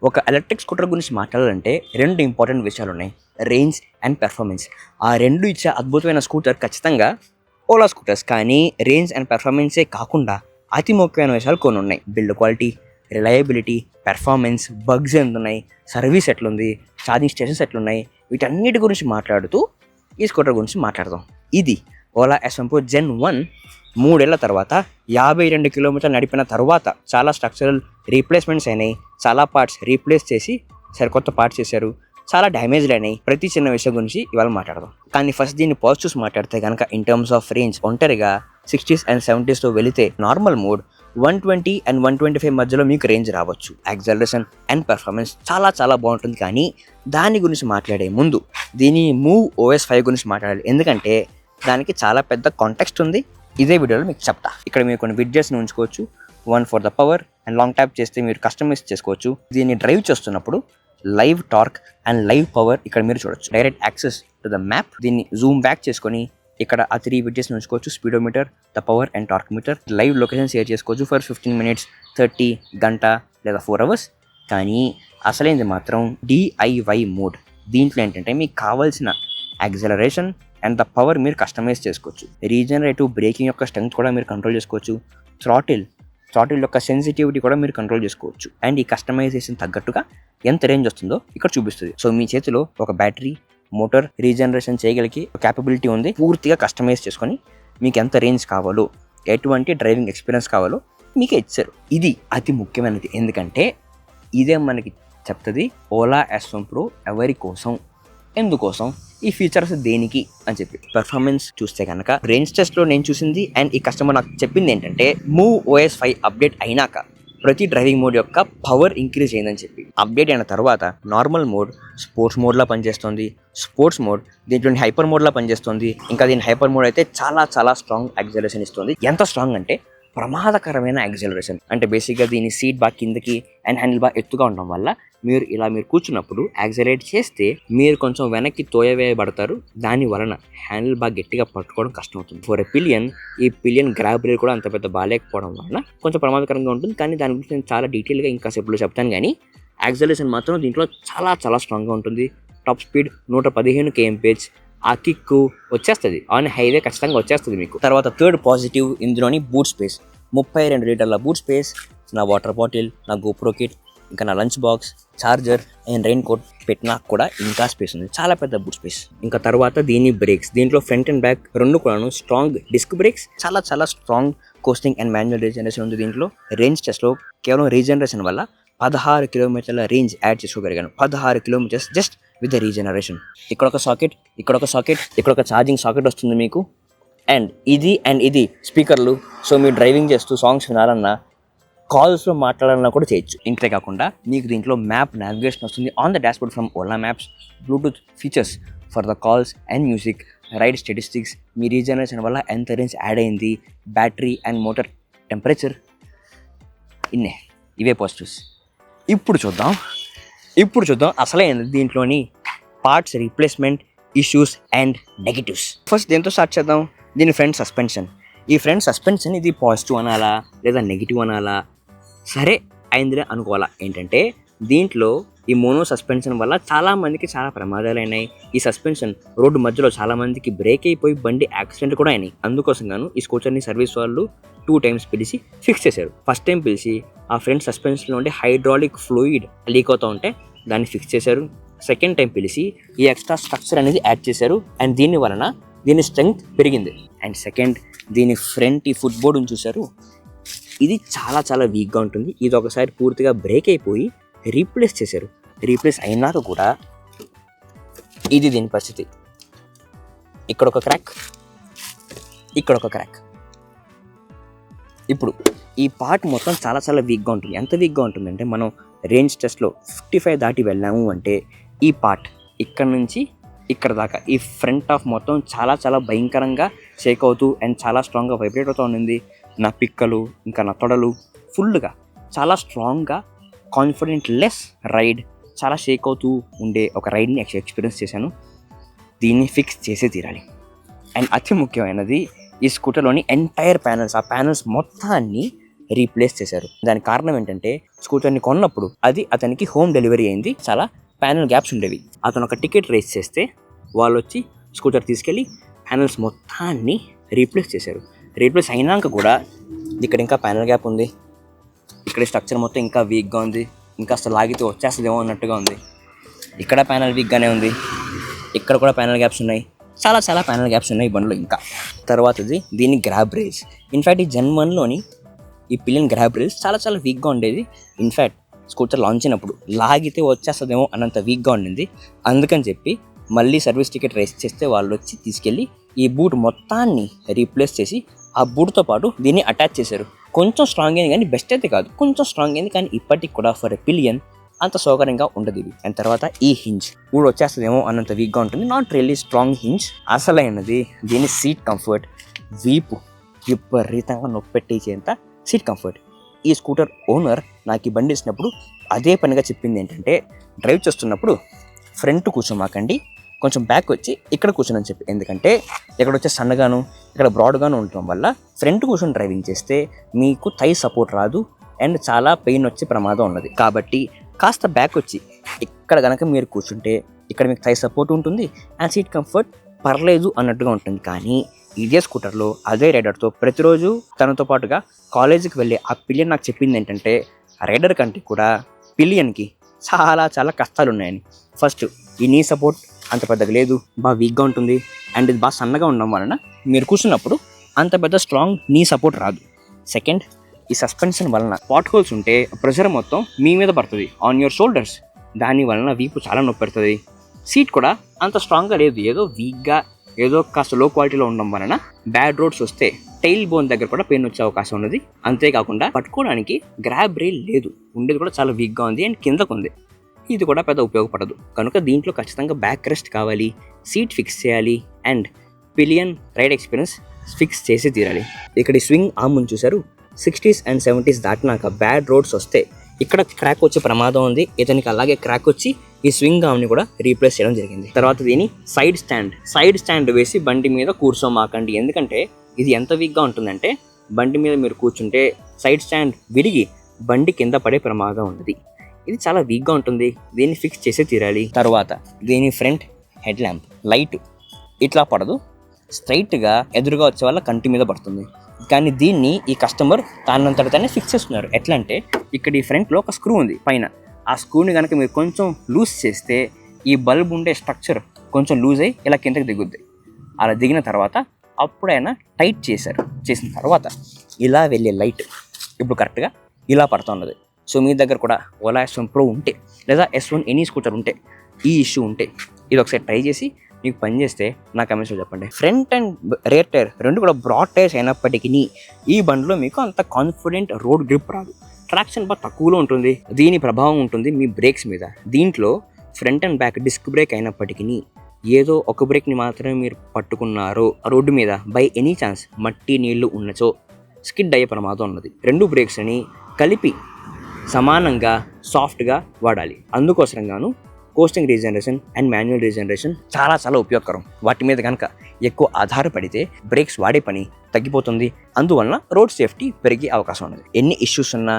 ఒక electric scooter గురించి మాట్లాడాలంటే 2 ఇంపార్టెంట్ విషయాలున్నాయి. Range and performance. ఆ 2 ఇచ్చే అద్భుతమైన స్కూటర్ ఖచ్చితంగా ఓలా స్కూటర్స్. కానీ రేంజ్ అండ్ పెర్ఫార్మెన్సే కాకుండా అతి ముఖ్యమైన విషయాలు కొన్ని ఉన్నాయి. Build quality, reliability, performance, bugs ఎంతున్నాయి, సర్వీస్ ఎట్లుంది, ఛార్జింగ్ స్టేషన్స్ ఎట్లున్నాయి, వీటన్నిటి గురించి మాట్లాడుతూ ఈ స్కూటర్ గురించి మాట్లాడదాం. ఇది ఓలా S1 Gen 1 3 ఏళ్ల తర్వాత 52 కిలోమీటర్లు నడిపిన తర్వాత చాలా స్ట్రక్చరల్ రీప్లేస్మెంట్స్ అయినాయి. చాలా పార్ట్స్ రీప్లేస్ చేసి సరికొత్త పార్ట్స్ చేశారు. చాలా డ్యామేజ్లు అయినాయి. ప్రతి చిన్న విషయం గురించి ఇవాళ మాట్లాడదాం. కానీ ఫస్ట్ దీన్ని పాజిటివ్స్ మాట్లాడితే కనుక ఇన్ టర్మ్స్ ఆఫ్ రేంజ్ ఒంటరిగా 60s and 70sలో వెళితే నార్మల్ మోడ్ 120 and 125 మధ్యలో మీకు రేంజ్ రావచ్చు. యాక్సలరేషన్ అండ్ పెర్ఫార్మెన్స్ చాలా చాలా బాగుంటుంది. కానీ దాని గురించి మాట్లాడే ముందు దీని మూవ్ OS 5 గురించి మాట్లాడాలి. ఎందుకంటే దానికి చాలా పెద్ద కాంటెక్స్ట్ ఉంది. ఇదే వీడియోలో మీకు చెప్తా. ఇక్కడ మీరు కొన్ని విడ్జెట్స్ని ఉంచుకోవచ్చు. 1 for the power and long tap చేస్తే మీరు కస్టమైజ్ చేసుకోవచ్చు. దీన్ని డ్రైవ్ చేస్తున్నప్పుడు live torque and live power ఇక్కడ మీరు చూడొచ్చు. Direct access to the map. దీన్ని జూమ్ బ్యాక్ చేసుకొని ఇక్కడ ఆ 3 విడ్జెట్స్ని ఉంచుకోవచ్చు. Speedometer, the power and torque meter. Live location share చేసుకోవచ్చు ఫర్ 15 minutes, 30 గంట లేదా 4 hours. కానీ అసలైంది మాత్రం DIY మోడ్. దీంట్లో ఏంటంటే మీకు కావాల్సిన యాక్సలరేషన్ అండ్ ద పవర్ మీరు కస్టమైజ్ చేసుకోవచ్చు. రీజనరేటివ్ బ్రేకింగ్ యొక్క స్ట్రెంగ్త్ కూడా మీరు కంట్రోల్ చేసుకోవచ్చు. థ్రాటిల్ యొక్క సెన్సిటివిటీ కూడా మీరు కంట్రోల్ చేసుకోవచ్చు. అండ్ ఈ కస్టమైజేషన్ తగ్గట్టుగా ఎంత రేంజ్ వస్తుందో ఇక్కడ చూపిస్తుంది. సో మీ చేతిలో ఒక బ్యాటరీ, మోటార్, రీజనరేషన్ చేయగలిగే క్యాపబిలిటీ ఉంది. పూర్తిగా కస్టమైజ్ చేసుకొని మీకు ఎంత రేంజ్ కావాలో, ఎటువంటి డ్రైవింగ్ ఎక్స్పీరియన్స్ కావాలో మీకే ఇచ్చారు. ఇది అతి ముఖ్యమైనది. ఎందుకంటే ఇదే మనకి చెప్తుంది ఓలా S1 Pro ఎవరి కోసం, ఎందుకోసం, ఈ ఫీచర్స్ దేనికి అని చెప్పి. పెర్ఫార్మెన్స్ చూస్తే కనుక రేంజ్ టెస్ట్లో నేను చూసింది అండ్ ఈ కస్టమర్ నాకు చెప్పింది ఏంటంటే మూవ్ OS 5 అప్డేట్ అయినాక ప్రతి డ్రైవింగ్ మోడ్ యొక్క పవర్ ఇంక్రీజ్ అయిందని చెప్పి. అప్డేట్ అయిన తర్వాత నార్మల్ మోడ్ స్పోర్ట్స్ మోడ్లా పనిచేస్తుంది. స్పోర్ట్స్ మోడ్ దీంట్లో హైపర్ మోడ్లా పనిచేస్తుంది. ఇంకా దీని హైపర్ మోడ్ అయితే చాలా చాలా స్ట్రాంగ్ యాక్సలరేషన్ ఇస్తుంది. ఎంత స్ట్రాంగ్ అంటే ప్రమాదకరమైన యాక్సలరేషన్. అంటే బేసిక్గా దీని సీట్ బాగా కిందకి అండ్ హ్యాండిల్ బాగా ఎత్తుగా ఉండడం వల్ల మీరు కూర్చున్నప్పుడు యాక్సలరేట్ చేస్తే మీరు కొంచెం వెనక్కి తోయవేయబడతారు. దాని వలన హ్యాండిల్ బాగా గట్టిగా పట్టుకోవడం కష్టమవుతుంది. ఫర్ ఎ పిలియన్, ఈ పిలియన్ గ్రాబ్ రేట్ కూడా అంత పెద్ద బాగాలేకపోవడం వలన కొంచెం ప్రమాదకరంగా ఉంటుంది. కానీ దాని గురించి నేను చాలా డీటెయిల్గా ఇంకా సేపులో చెప్తాను. కానీ యాక్సలరేషన్ మాత్రం దీంట్లో చాలా చాలా స్ట్రాంగ్గా ఉంటుంది. Top speed 115 kmph. ఆ కిక్ వచ్చేస్తుంది ఆన్ హైవే, ఖచ్చితంగా వచ్చేస్తుంది మీకు. తర్వాత థర్డ్ పాజిటివ్ ఇందులోని బూట్ స్పేస్. 32 లీటర్ల బూట్ స్పేస్. నా వాటర్ బాటిల్, నా GoPro కిట్, ఇంకా నా lunch box, charger and raincoat పెట్టినా కూడా ఇంకా స్పేస్ ఉంది. చాలా పెద్ద బూట్ స్పేస్. ఇంకా తర్వాత దీని బ్రేక్స్. దీంట్లో ఫ్రంట్ అండ్ బ్యాక్ రెండు కూడాను స్ట్రాంగ్ డిస్క్ బ్రేక్స్. చాలా చాలా strong coasting and manual regeneration ఉంది దీంట్లో. రేంజ్ టెస్ట్లో కేవలం రీజనరేషన్ వల్ల 16 కిలోమీటర్ల రేంజ్ యాడ్ చేసుకోగలిగాను. 16 kilometers just with the regeneration. ఇక్కడ ఒక సాకెట్, ఇక్కడ ఒక ఛార్జింగ్ సాకెట్ వస్తుంది మీకు. అండ్ ఇది స్పీకర్లు. సో మీరు డ్రైవింగ్ చేస్తూ సాంగ్స్ వినాలన్నా, కాల్స్లో మాట్లాడాలన్నా కూడా చేయొచ్చు. ఇంతే కాకుండా మీకు దీంట్లో మ్యాప్ నావిగేషన్ వస్తుంది on the dashboard from Ola maps. Bluetooth features for the calls and music, ride statistics, మీ రీజనరేషన్ వల్ల ఎంత రేంజ్ యాడ్ అయింది, బ్యాటరీ అండ్ మోటార్ టెంపరేచర్, ఇవే పాజిటివ్స్. ఇప్పుడు చూద్దాం అసలైంది దీంట్లోని parts replacement issues and negatives. First దేంతో స్టార్ట్ చేద్దాం? దీని ఫ్రంట్ సస్పెన్షన్. ఈ ఫ్రంట్ సస్పెన్షన్ ఇది పాజిటివ్ అనాలా లేదా నెగిటివ్ అనాలా? సరే అయిందిలే అనుకోవాలా. ఏంటంటే దీంట్లో ఈ మోనో సస్పెన్షన్ వల్ల చాలామందికి చాలా ప్రమాదాలు అయినాయి. ఈ సస్పెన్షన్ రోడ్డు మధ్యలో చాలామందికి బ్రేక్ అయిపోయి బండి యాక్సిడెంట్ కూడా అయినాయి. అందుకోసం గాను ఈ స్కూటర్ని సర్వీస్ వాళ్ళు 2 times పిలిచి ఫిక్స్ చేశారు. ఫస్ట్ టైం పిలిచి ఆ ఫ్రంట్ సస్పెన్షన్లో ఉండే హైడ్రాలిక్ ఫ్లూయిడ్ లీక్ అవుతూ ఉంటే దాన్ని ఫిక్స్ చేశారు. సెకండ్ టైం పిలిచి ఈ ఎక్స్ట్రా స్ట్రక్చర్ అనేది యాడ్ చేశారు. అండ్ దీని వలన దీని స్ట్రెంగ్త్ పెరిగింది. అండ్ సెకండ్, దీని ఫ్రంట్ ఈ ఫుట్ బోర్డుని చూశారు, ఇది చాలా చాలా వీక్గా ఉంటుంది. ఇది ఒకసారి పూర్తిగా బ్రేక్ అయిపోయి రీప్లేస్ చేశారు. రీప్లేస్ అయినాక కూడా ఇది దీని పరిస్థితి. ఇక్కడ ఒక క్రాక్. ఇప్పుడు ఈ పార్ట్ మొత్తం చాలా చాలా వీక్గా ఉంటుంది. ఎంత వీక్గా ఉంటుందంటే మనం రేంజ్ టెస్ట్లో 55 దాటి వెళ్ళాము అంటే ఈ పార్ట్ ఇక్కడ నుంచి ఇక్కడ దాకా ఈ ఫ్రంట్ ఆఫ్ మొత్తం చాలా చాలా భయంకరంగా షేక్ అవుతూ అండ్ చాలా స్ట్రాంగ్గా వైబ్రేట్ అవుతూ ఉండింది. నా పిక్కలు ఇంకా నా తొడలు ఫుల్గా చాలా స్ట్రాంగ్గా కాన్ఫిడెంట్ లెస్ రైడ్, చాలా షేక్ అవుతూ ఉండే ఒక రైడ్ని ఎక్స్పీరియన్స్ చేశాను. దీన్ని ఫిక్స్ చేసే తీరాలి. అండ్ అతి ముఖ్యమైనది ఈ స్కూటర్లోని ఎంటైర్ ప్యానల్స్, ఆ ప్యానల్స్ మొత్తాన్ని రీప్లేస్ చేశారు. దానికి కారణం ఏంటంటే స్కూటర్ని కొన్నప్పుడు అది అతనికి హోమ్ డెలివరీ అయింది. చాలా ప్యానల్ గ్యాప్స్ ఉండేవి. అతను ఒక టికెట్ రేస్ చేస్తే వాళ్ళు వచ్చి స్కూటర్ తీసుకెళ్ళి ప్యానల్స్ మొత్తాన్ని రీప్లేస్ చేశారు. రీప్లేస్ అయినాక కూడా ఇక్కడ ఇంకా ప్యానల్ గ్యాప్ ఉంది, ఇక్కడ స్ట్రక్చర్ మొత్తం ఇంకా వీక్గా ఉంది, ఇంకా అసలు లాగితే వచ్చేస్తుందేమో అన్నట్టుగా ఉంది. ఇక్కడ ప్యానల్ వీక్గానే ఉంది, ఇక్కడ కూడా ప్యానల్ గ్యాప్స్ ఉన్నాయి, చాలా ప్యానల్ గ్యాప్స్ ఉన్నాయి ఈ బండిలో. ఇంకా తర్వాతది దీని గ్రాబ్ రేస్. ఇన్ఫ్యాక్ట్ ఈ జెన్ 1లోని ఈ పిలియన్ గ్రాబ్ రేస్ చాలా వీక్గా ఉండేది. ఇన్ఫ్యాక్ట్ స్కూటర్ లాంచ్ అయినప్పుడు లాగితే వచ్చేస్తుందేమో అన్నంత వీక్గా ఉండింది. అందుకని చెప్పి మళ్ళీ సర్వీస్ టికెట్ రేస్ చేస్తే వాళ్ళు వచ్చి తీసుకెళ్ళి ఈ బూట్ మొత్తాన్ని రీప్లేస్ చేసి ఆ బూట్తో పాటు దీన్ని అటాచ్ చేశారు. కొంచెం స్ట్రాంగ్ అయింది కానీ బెస్ట్ అయితే కాదు, కొంచెం స్ట్రాంగ్ అయింది కానీ ఇప్పటికి కూడా ఫర్ ఎ పిలియన్ అంత సౌకర్యంగా ఉండదు ఇది. అండ్ తర్వాత ఈ హింజ్ కూడా వచ్చేస్తుందేమో అన్నంత వీక్గా ఉంటుంది. Not really strong hinge. అసలైనది దీని సీట్ కంఫర్ట్. వీపు విపరీతంగా నొప్పెట్టేసేంత సీట్ కంఫర్ట్. ఈ స్కూటర్ ఓనర్ నాకు ఈ బండి ఇచ్చినప్పుడు అదే పనిగా చెప్పింది ఏంటంటే, డ్రైవ్ చేస్తున్నప్పుడు ఫ్రంట్ కూర్చోమాకండి, కొంచెం బ్యాక్ వచ్చి ఇక్కడ కూర్చోనని చెప్పి. ఎందుకంటే ఇక్కడ వచ్చే సన్నగాను ఇక్కడ బ్రాడ్గాను ఉండటం వల్ల ఫ్రంట్ కూర్చొని డ్రైవింగ్ చేస్తే మీకు థై సపోర్ట్ రాదు అండ్ చాలా పెయిన్ వచ్చే ప్రమాదం ఉన్నది. కాబట్టి కాస్త బ్యాక్ వచ్చి ఇక్కడ కనుక మీరు కూర్చుంటే ఇక్కడ మీకు థై సపోర్ట్ ఉంటుంది అండ్ సీట్ కంఫర్ట్ పర్లేదు అన్నట్టుగా ఉంటుంది. కానీ ఇదే స్కూటర్లో అదే రైడర్తో ప్రతిరోజు తనతో పాటుగా కాలేజీకి వెళ్ళే ఆ పిలియన్ నాకు చెప్పింది ఏంటంటే, రైడర్ కంటే కూడా పిలియన్కి చాలా కష్టాలు ఉన్నాయని. ఫస్ట్ ఈ నీ సపోర్ట్ అంత పెద్దగా లేదు, బాగా వీక్గా ఉంటుంది అండ్ ఇది బాగా సన్నగా ఉండడం వలన మీరు కూర్చున్నప్పుడు అంత పెద్ద స్ట్రాంగ్ నీ సపోర్ట్ రాదు. సెకండ్, ఈ సస్పెన్షన్ వలన పాట్ హోల్స్ ఉంటే ప్రెషర్ మొత్తం మీ మీద పడుతుంది, ఆన్ యువర్ షోల్డర్స్. దాని వలన వీపు చాలా నొప్పి పెడుతుంది. సీట్ కూడా అంత స్ట్రాంగ్గా లేదు, ఏదో వీక్గా ఏదో కాస్త లో క్వాలిటీలో ఉండడం వలన బ్యాడ్ రోడ్స్ వస్తే టైల్ బోన్ దగ్గర కూడా పెయిన్ వచ్చే అవకాశం ఉన్నది. అంతేకాకుండా పట్టుకోవడానికి గ్రాబ్ రైల్ లేదు, ఉండేది కూడా చాలా వీక్గా ఉంది అండ్ కిందకు ఉంది. ఇది కూడా పెద్ద ఉపయోగపడదు. కనుక దీంట్లో ఖచ్చితంగా బ్యాక్ రెస్ట్ కావాలి, సీట్ ఫిక్స్ చేయాలి and pillion ride experience fix చేసి తీరాలి. ఇక్కడ ఈ స్వింగ్ ఆర్మ్ చూశారు, 60s and 70s దాటినాక bad roads వస్తే ఇక్కడ క్రాక్ వచ్చే ప్రమాదం ఉంది. ఇతనికి అలాగే క్రాక్ వచ్చి ఈ స్వింగ్ ఆర్మ్ని కూడా రీప్లేస్ చేయడం జరిగింది. తర్వాత దీని సైడ్ స్టాండ్ వేసి బండి మీద కూర్చోమాకండి. ఎందుకంటే ఇది ఎంత వీక్గా ఉంటుందంటే బండి మీద మీరు కూర్చుంటే సైడ్ స్టాండ్ విరిగి బండి కింద పడే ప్రమాదం ఉన్నది. ఇది చాలా వీక్గా ఉంటుంది, దీన్ని ఫిక్స్ చేసే తీరాలి. తర్వాత దీని ఫ్రంట్ హెడ్ ల్యాంప్ లైట్ ఇట్లా పడదు, స్ట్రైట్గా ఎదురుగా వచ్చే వాళ్ళ కంటి మీద పడుతుంది. కానీ దీన్ని ఈ కస్టమర్ తానంతటనే ఫిక్స్ చేస్తున్నారు. ఎట్లా అంటే ఇక్కడ ఈ ఫ్రంట్లో ఒక స్క్రూ ఉంది పైన, ఆ స్క్రూని కనుక మీరు కొంచెం లూజ్ చేస్తే ఈ బల్బ్ ఉండే స్ట్రక్చర్ కొంచెం లూజ్ అయ్యి ఇలా కిందకి దిగుద్ది. అలా దిగిన తర్వాత అప్పుడైనా టైట్ చేసిన తర్వాత ఇలా వెళ్ళే లైట్ ఇప్పుడు కరెక్ట్గా ఇలా పడుతున్నది. సో మీ దగ్గర కూడా ఓలా S1 Pro ఉంటే లేదా S1 ఎనీ స్కూటర్ ఉంటే ఈ ఇష్యూ ఉంటే ఇది ఒకసారి ట్రై చేసి మీకు పని చేస్తే నా కమెంట్స్లో చెప్పండి. ఫ్రంట్ అండ్ రేర్ టైర్ రెండు కూడా బ్రాడ్ టైర్స్ అయినప్పటికీ ఈ బండిలో మీకు అంత కాన్ఫిడెంట్ రోడ్ గ్రిప్ రాదు, ట్రాక్షన్ బాగా తక్కువలో ఉంటుంది, దీని ప్రభావం ఉంటుంది మీ బ్రేక్స్ మీద. దీంట్లో front and back disc brake అయినప్పటికీ ఏదో ఒక బ్రేక్ని మాత్రమే మీరు పట్టుకున్నారో రోడ్డు మీద బై ఎనీ ఛాన్స్ మట్టి నీళ్లు ఉన్నచో స్కిడ్ అయ్యే ప్రమాదం ఉన్నది. రెండు బ్రేక్స్ని కలిపి సమానంగా సాఫ్ట్గా వాడాలి. అందుకోసంగాను coasting regeneration and manual regeneration చాలా ఉపయోగకరం. వాటి మీద కనుక ఎక్కువ ఆధారపడితే బ్రేక్స్ వాడే పని తగ్గిపోతుంది, అందువలన రోడ్ సేఫ్టీ పెరిగే అవకాశం ఉన్నది. ఎన్ని ఇష్యూస్ ఉన్నా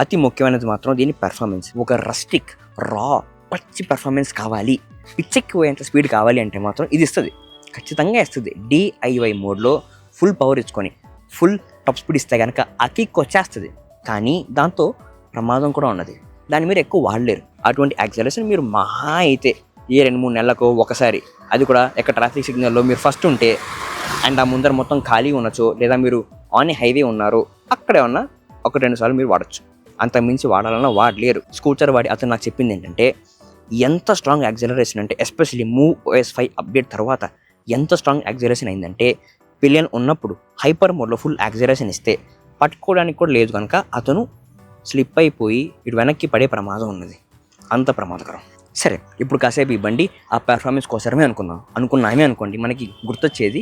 అతి ముఖ్యమైనది మాత్రం దీని పెర్ఫార్మెన్స్. ఒక రస్టిక్ రా పచ్చి పెర్ఫార్మెన్స్ కావాలి, పిచ్చెక్కిపోయేంత స్పీడ్ కావాలి అంటే మాత్రం ఇది ఇస్తుంది, ఖచ్చితంగా ఇస్తుంది. DIY మోడ్లో ఫుల్ పవర్ ఇచ్చుకొని ఫుల్ టాప్ స్పీడ్ ఇస్తే కనుక ఆ కిక్ వచ్చేస్తుంది. కానీ దాంతో ప్రమాదం కూడా ఉన్నది, దాన్ని మీరు ఎక్కువ వాడలేరు. అటువంటి యాక్సలరేషన్ మీరు మహా అయితే ఏ 2-3 నెలలకు ఒకసారి, అది కూడా ఎక్కడ ట్రాఫిక్ సిగ్నల్లో మీరు ఫస్ట్ ఉంటే అండ్ ఆ ముందర మొత్తం ఖాళీ ఉండొచ్చు, లేదా మీరు ఆన్ హైవే ఉన్నారు అక్కడే ఉన్న 1-2 సార్లు మీరు వాడచ్చు, అంత మించి వాడాలన్నా వాడలేరు. స్కూటర్ వాడి అతను నాకు చెప్పింది ఏంటంటే ఎంత స్ట్రాంగ్ యాక్సలరేషన్ అంటే ఎస్పెషల్లీ MOVE-OS 5 అప్డేట్ తర్వాత ఎంత స్ట్రాంగ్ యాక్సలరేషన్ అయిందంటే పిలియన్ ఉన్నప్పుడు హైపర్ మోడ్లో ఫుల్ యాక్సలరేషన్ ఇస్తే పట్టుకోవడానికి కూడా లేదు కనుక అతను స్లిప్ అయిపోయి ఇటు వెనక్కి పడే ప్రమాదం ఉన్నది, అంత ప్రమాదకరం. సరే, ఇప్పుడు కాసేపు ఈ బండి ఆ పెర్ఫార్మెన్స్ కోసమే అనుకున్నామే అనుకోండి, మనకి గుర్తొచ్చేది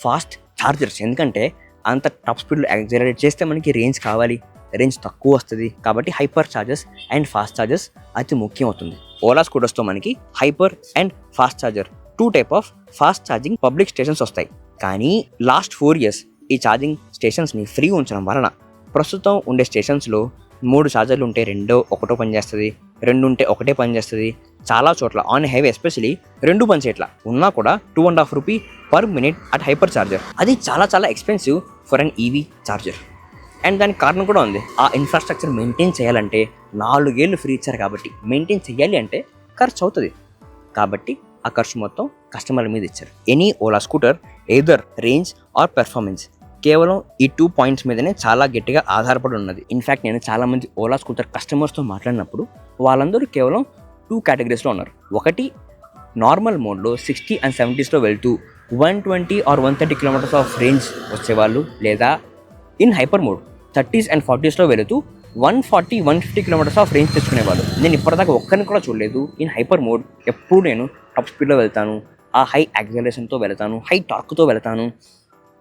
ఫాస్ట్ ఛార్జర్స్. ఎందుకంటే అంత టాప్ స్పీడ్లో యాక్సలరేట్ చేస్తే మనకి రేంజ్ కావాలి, రేంజ్ తక్కువ వస్తుంది. కాబట్టి hyper chargers and fast chargers అతి ముఖ్యం అవుతుంది. ఓలా స్కూటర్స్తో మనకి hyper and fast charger 2 type of fast charging public stations వస్తాయి. కానీ లాస్ట్ 4 years ఈ ఛార్జింగ్ స్టేషన్స్ని ఫ్రీ ఉంచడం వలన ప్రస్తుతం ఉండే స్టేషన్స్లో 3 ఛార్జర్లు ఉంటే ఒకటో పనిచేస్తుంది, 2 ఉంటే ఒకటే పనిచేస్తుంది. చాలా చోట్ల ఆన్ హైవే ఎస్పెషలీ 2 పనిచేయట్లా ఉన్నా కూడా ₹2.5 per minute at hyper charger. అది చాలా చాలా expensive for an EV charger. And దానికి కారణం కూడా ఉంది. ఆ ఇన్ఫ్రాస్ట్రక్చర్ మెయింటైన్ చేయాలంటే 4 ఏళ్ళు ఫ్రీ ఇచ్చారు కాబట్టి మెయింటైన్ చేయాలి అంటే ఖర్చు అవుతుంది. కాబట్టి ఆ ఖర్చు మొత్తం కస్టమర్ల మీద ఇచ్చారు. Any Ola scooter either range or performance కేవలం ఈ 2 పాయింట్స్ మీదనే చాలా గట్టిగా ఆధారపడి ఉన్నది. ఇన్ఫ్యాక్ట్ నేను చాలామంది ఓలా స్కూటర్ కస్టమర్స్తో మాట్లాడినప్పుడు వాళ్ళందరూ కేవలం 2 కేటగిరీస్లో ఉన్నారు. ఒకటి నార్మల్ మోడ్లో 60 and 70s వెళ్తూ 120 or 130 కిలోమీటర్స్ ఆఫ్ రేంజ్ వచ్చేవాళ్ళు, లేదా in hyper mode 30s and 40s వెళుతూ 140-150 కిలోమీటర్స్ ఆఫ్ రేంజ్ తెచ్చుకునేవాళ్ళు. నేను ఇప్పటిదాకా ఒక్కరిని కూడా చూడలేదు ఇన్ హైపర్ మోడ్ ఎప్పుడు నేను టాప్ స్పీడ్లో వెళ్తాను, ఆ హై యాక్సిలరేషన్తో వెళ్తాను, హై టార్క్తో వెళ్తాను,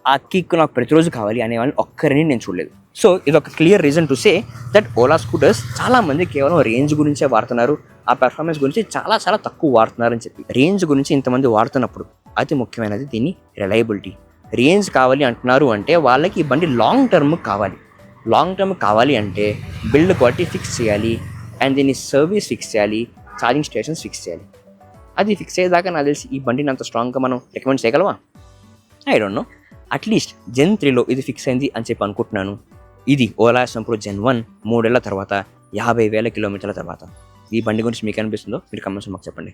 ఆ కిక్ నాకు ప్రతిరోజు కావాలి అనే వాళ్ళని ఒక్కరిని నేను చూడలేదు. సో ఇది ఒక clear reason to say that Ola scooters చాలామంది కేవలం రేంజ్ గురించే వాడుతున్నారు, ఆ పెర్ఫార్మెన్స్ గురించి చాలా చాలా తక్కువ వాడుతున్నారని చెప్పి. రేంజ్ గురించి ఇంతమంది వాడుతున్నప్పుడు అతి ముఖ్యమైనది దీని రిలయబిలిటీ. రేంజ్ కావాలి అంటున్నారు అంటే వాళ్ళకి ఈ బండి లాంగ్ టర్మ్ కావాలి. లాంగ్ టర్మ్ కావాలి అంటే బిల్డ్ క్వాలిటీ ఫిక్స్ చేయాలి, అండ్ దీన్ని సర్వీస్ ఫిక్స్ చేయాలి, ఛార్జింగ్ స్టేషన్స్ ఫిక్స్ చేయాలి. అది ఫిక్స్ అయ్యేదాకా నాకు తెలిసి ఈ బండిని అంత స్ట్రాంగ్గా మనం రికమెండ్ చేయగలవా? I don't know. At least Gen 3లో ఇది ఫిక్స్ అయింది అని చెప్పి అనుకుంటున్నాను. ఇది ఓలా సంప్రో Gen 1 3 ఏళ్ల తర్వాత 50,000 కిలోమీటర్ల తర్వాత. ఈ బండి గురించి మీకు అనిపిస్తుందో మీరు కమెంట్స్ మాకు చెప్పండి.